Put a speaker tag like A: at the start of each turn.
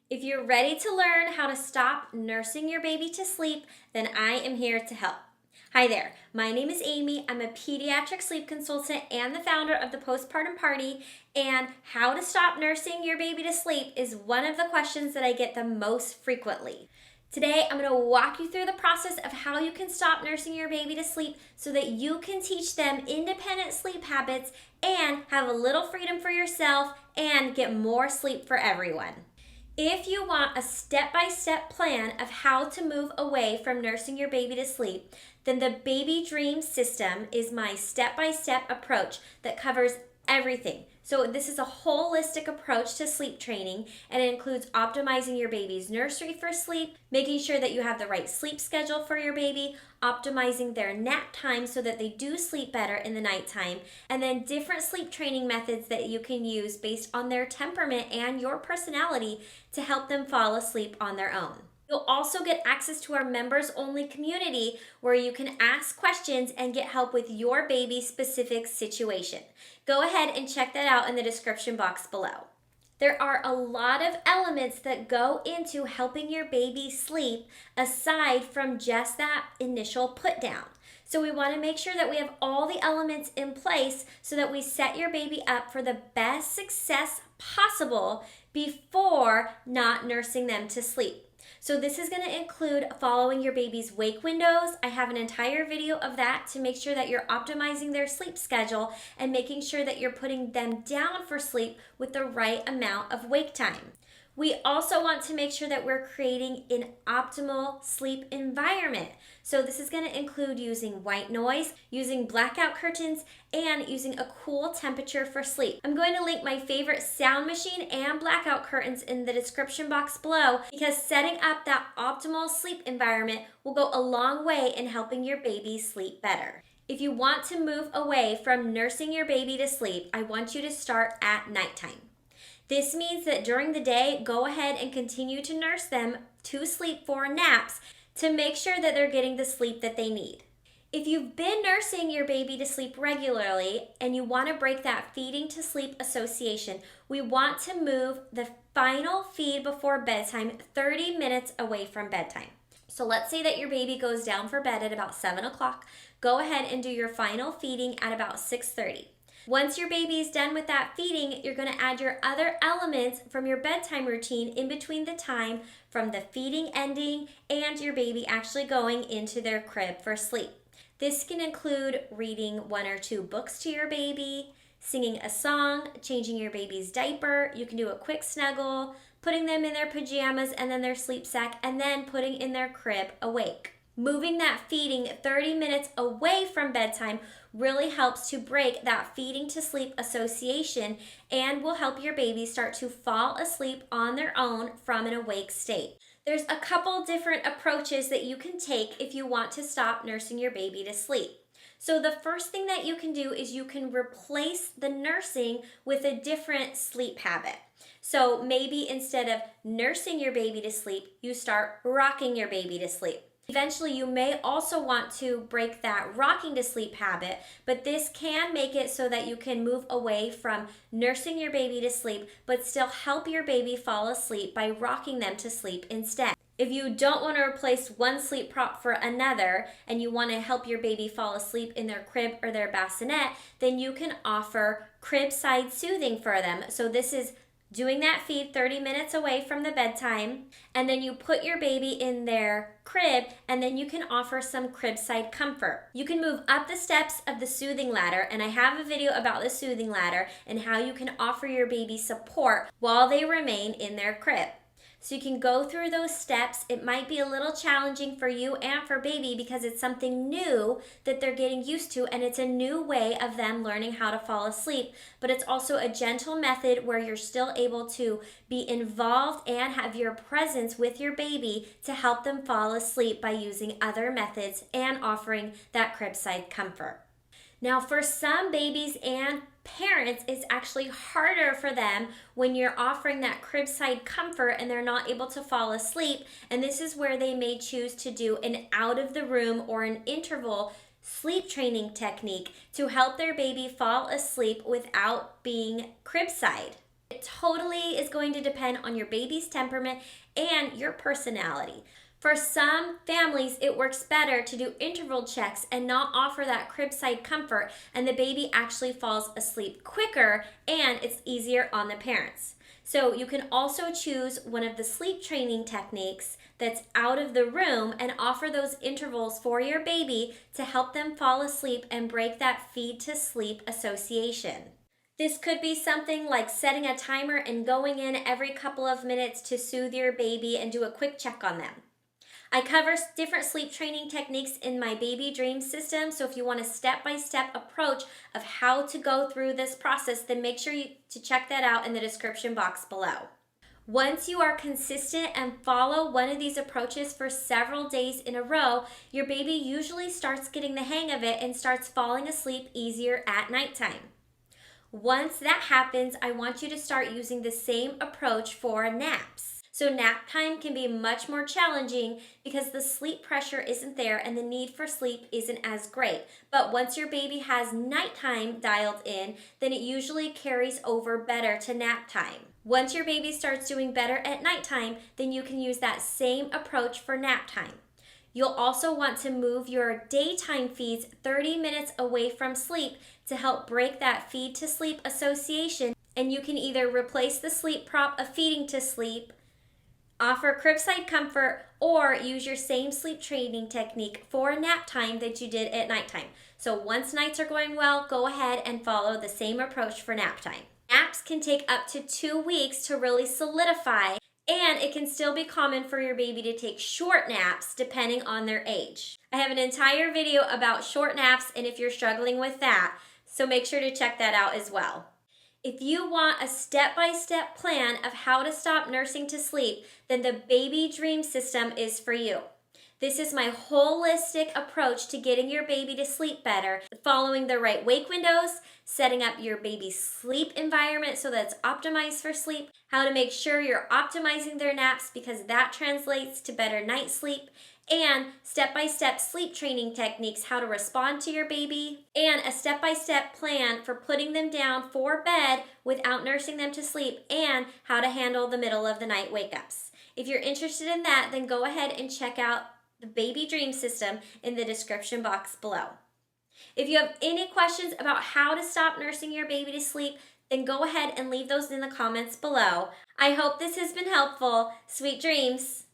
A: If you're ready to learn how to stop nursing your baby to sleep, then I am here to help. Hi there, my name is Amy. I'm a pediatric sleep consultant and the founder of the Postpartum Party, and how to stop nursing your baby to sleep is one of the questions that I get the most frequently. Today, I'm going to walk you through the process of how you can stop nursing your baby to sleep so that you can teach them independent sleep habits and have a little freedom for yourself and get more sleep for everyone. If you want a step-by-step plan of how to move away from nursing your baby to sleep, then the Baby Dream system is my step-by-step approach that covers everything. So this is a holistic approach to sleep training, and it includes optimizing your baby's nursery for sleep, making sure that you have the right sleep schedule for your baby, optimizing their nap time so that they do sleep better in the nighttime, and then different sleep training methods that you can use based on their temperament and your personality to help them fall asleep on their own. You'll also get access to our members-only community where you can ask questions and get help with your baby's specific situation. Go ahead and check that out in the description box below. There are a lot of elements that go into helping your baby sleep aside from just that initial put down. So we want to make sure that we have all the elements in place so that we set your baby up for the best success possible before not nursing them to sleep. So this is going to include following your baby's wake windows. I have an entire video of that to make sure that you're optimizing their sleep schedule and making sure that you're putting them down for sleep with the right amount of wake time. We also want to make sure that we're creating an optimal sleep environment. So this is going to include using white noise, using blackout curtains, and using a cool temperature for sleep. I'm going to link my favorite sound machine and blackout curtains in the description box below because setting up that optimal sleep environment will go a long way in helping your baby sleep better. If you want to move away from nursing your baby to sleep, I want you to start at nighttime. This means that during the day, go ahead and continue to nurse them to sleep for naps to make sure that they're getting the sleep that they need. If you've been nursing your baby to sleep regularly and you want to break that feeding to sleep association, we want to move the final feed before bedtime 30 minutes away from bedtime. So let's say that your baby goes down for bed at about 7 o'clock. Go ahead and do your final feeding at about 6:30. Once your baby is done with that feeding, you're going to add your other elements from your bedtime routine in between the time from the feeding ending and your baby actually going into their crib for sleep. This can include reading 1 or 2 books to your baby, singing a song, changing your baby's diaper. You can do a quick snuggle, putting them in their pajamas and then their sleep sack, and then putting in their crib awake. Moving that feeding 30 minutes away from bedtime really helps to break that feeding to sleep association and will help your baby start to fall asleep on their own from an awake state. There's a couple different approaches that you can take if you want to stop nursing your baby to sleep. So the first thing that you can do is you can replace the nursing with a different sleep habit. So maybe instead of nursing your baby to sleep, you start rocking your baby to sleep. Eventually, you may also want to break that rocking to sleep habit, but this can make it so that you can move away from nursing your baby to sleep, but still help your baby fall asleep by rocking them to sleep instead. If you don't want to replace one sleep prop for another and you want to help your baby fall asleep in their crib or their bassinet, then you can offer crib side soothing for them. So this is doing that feed 30 minutes away from the bedtime, and then you put your baby in their crib, and then you can offer some crib side comfort. You can move up the steps of the soothing ladder, and I have a video about the soothing ladder and how you can offer your baby support while they remain in their crib. So you can go through those steps. It might be a little challenging for you and for baby because it's something new that they're getting used to, and it's a new way of them learning how to fall asleep. But it's also a gentle method where you're still able to be involved and have your presence with your baby to help them fall asleep by using other methods and offering that cribside comfort. Now, for some babies and parents, it's actually harder for them when you're offering that cribside comfort and they're not able to fall asleep. And this is where they may choose to do an out of the room or an interval sleep training technique to help their baby fall asleep without being cribside. It totally is going to depend on your baby's temperament and your personality. For some families, it works better to do interval checks and not offer that cribside comfort, and the baby actually falls asleep quicker and it's easier on the parents. So you can also choose one of the sleep training techniques that's out of the room and offer those intervals for your baby to help them fall asleep and break that feed to sleep association. This could be something like setting a timer and going in every couple of minutes to soothe your baby and do a quick check on them. I cover different sleep training techniques in my Baby Dream system, so if you want a step-by-step approach of how to go through this process, then make sure to check that out in the description box below. Once you are consistent and follow one of these approaches for several days in a row, your baby usually starts getting the hang of it and starts falling asleep easier at nighttime. Once that happens, I want you to start using the same approach for naps. So nap time can be much more challenging because the sleep pressure isn't there and the need for sleep isn't as great. But once your baby has nighttime dialed in, then it usually carries over better to nap time. Once your baby starts doing better at nighttime, then you can use that same approach for nap time. You'll also want to move your daytime feeds 30 minutes away from sleep to help break that feed to sleep association. And you can either replace the sleep prop of feeding to sleep, offer cribside comfort, or use your same sleep training technique for nap time that you did at nighttime. So once nights are going well, go ahead and follow the same approach for nap time. Naps can take up to 2 weeks to really solidify, and it can still be common for your baby to take short naps depending on their age. I have an entire video about short naps and if you're struggling with that, so make sure to check that out as well. If you want a step-by-step plan of how to stop nursing to sleep, then the Baby Dream system is for you. This is my holistic approach to getting your baby to sleep better, following the right wake windows, setting up your baby's sleep environment so that it's optimized for sleep, how to make sure you're optimizing their naps because that translates to better night sleep, and step-by-step sleep training techniques, how to respond to your baby, and a step-by-step plan for putting them down for bed without nursing them to sleep, and how to handle the middle of the night wake-ups. If you're interested in that, then go ahead and check out the Baby Dream system in the description box below. If you have any questions about how to stop nursing your baby to sleep, then go ahead and leave those in the comments below. I hope this has been helpful. Sweet dreams!